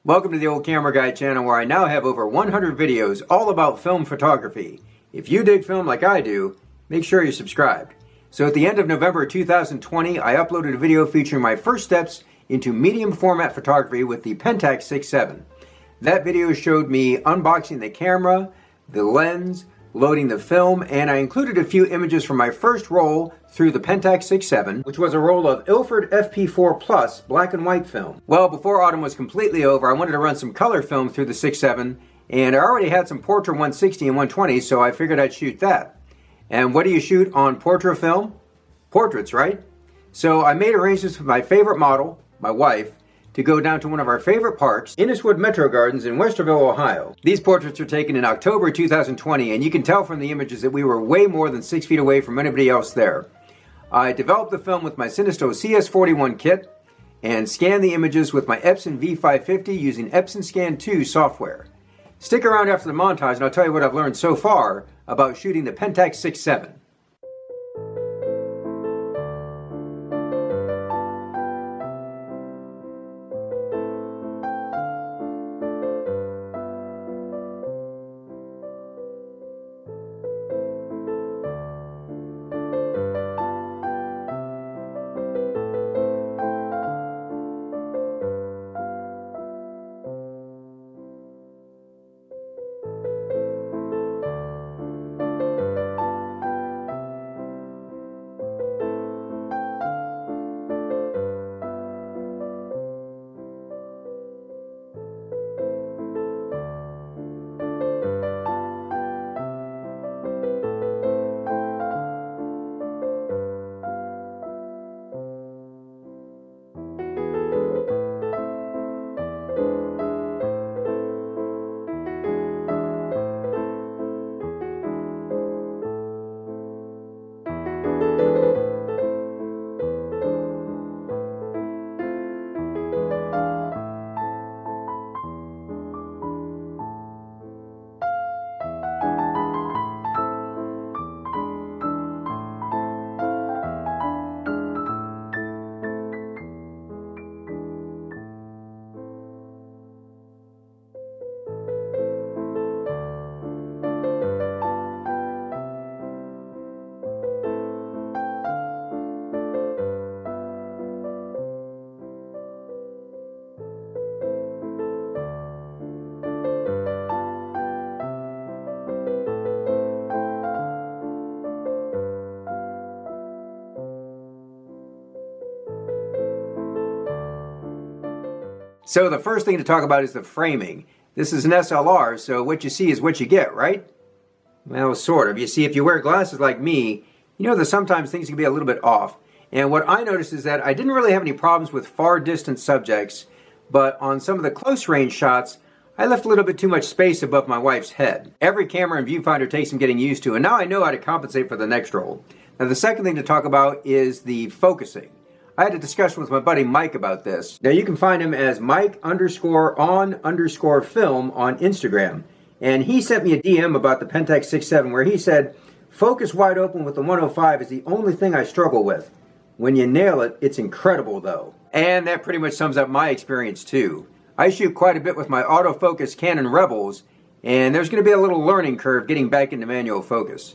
Welcome to the Old Camera Guy channel, where I now have over 100 videos all about film photography. If you dig film like I do, make sure you're subscribed. So at the end of November 2020, I uploaded a video featuring my first steps into medium format photography with the Pentax 6.7. That video showed me unboxing the camera, the lens, loading the film, and I included a few images from my first roll through the Pentax 6.7, which was a roll of Ilford FP4 Plus black and white film. Well, before autumn was completely over, I wanted to run some color film through the 6.7, and I already had some Portra 160 and 120, so I figured I'd shoot that. And what do you shoot on Portra film? Portraits, right? So I made arrangements with my favorite model, my wife, to go down to one of our favorite parks, Inniswood MetroGardens in Westerville, Ohio. These portraits were taken in October 2020, and you can tell from the images that we were way more than 6 feet away from anybody else there. I developed the film with my Cinesto CS41 kit and scanned the images with my Epson V550 using Epson Scan 2 software. Stick around after the montage and I'll tell you what I've learned so far about shooting the Pentax 6.7. So the first thing to talk about is the framing. This is an SLR, so what you see is what you get, right? Well, sort of. You see, if you wear glasses like me, you know that sometimes things can be a little bit off. And what I noticed is that I didn't really have any problems with far distant subjects, but on some of the close range shots, I left a little bit too much space above my wife's head. Every camera and viewfinder takes some getting used to, and now I know how to compensate for the next roll. Now the second thing to talk about is the focusing. I had a discussion with my buddy Mike about this. Now you can find him as Mike_on_film on Instagram. And he sent me a DM about the Pentax 6.7 where he said, focus wide open with the 105 is the only thing I struggle with. When you nail it, it's incredible though. And that pretty much sums up my experience too. I shoot quite a bit with my autofocus Canon Rebels, and there's going to be a little learning curve getting back into manual focus.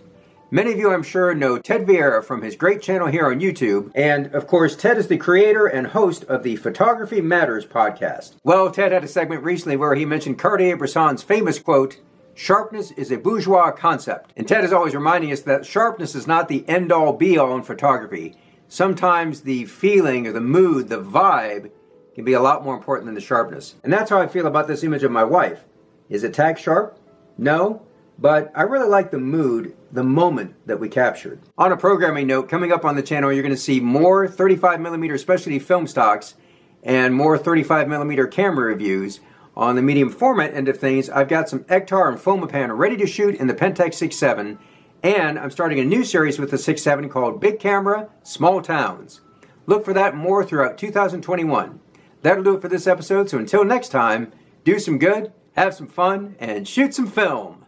Many of you, I'm sure, know Ted Vieira from his great channel here on YouTube. And, of course, Ted is the creator and host of the Photography Matters podcast. Well, Ted had a segment recently where he mentioned Cartier-Bresson's famous quote, "Sharpness is a bourgeois concept." And Ted is always reminding us that sharpness is not the end-all, be-all in photography. Sometimes the feeling or the mood, the vibe, can be a lot more important than the sharpness. And that's how I feel about this image of my wife. Is it tag sharp? No. But I really like the mood, the moment that we captured. On a programming note, coming up on the channel, you're going to see more 35mm specialty film stocks and more 35mm camera reviews. On the medium format end of things, I've got some Ektar and Fomapan ready to shoot in the Pentax 6.7, and I'm starting a new series with the 6.7 called Big Camera, Small Towns. Look for that more throughout 2021. That'll do it for this episode, so until next time, do some good, have some fun, and shoot some film.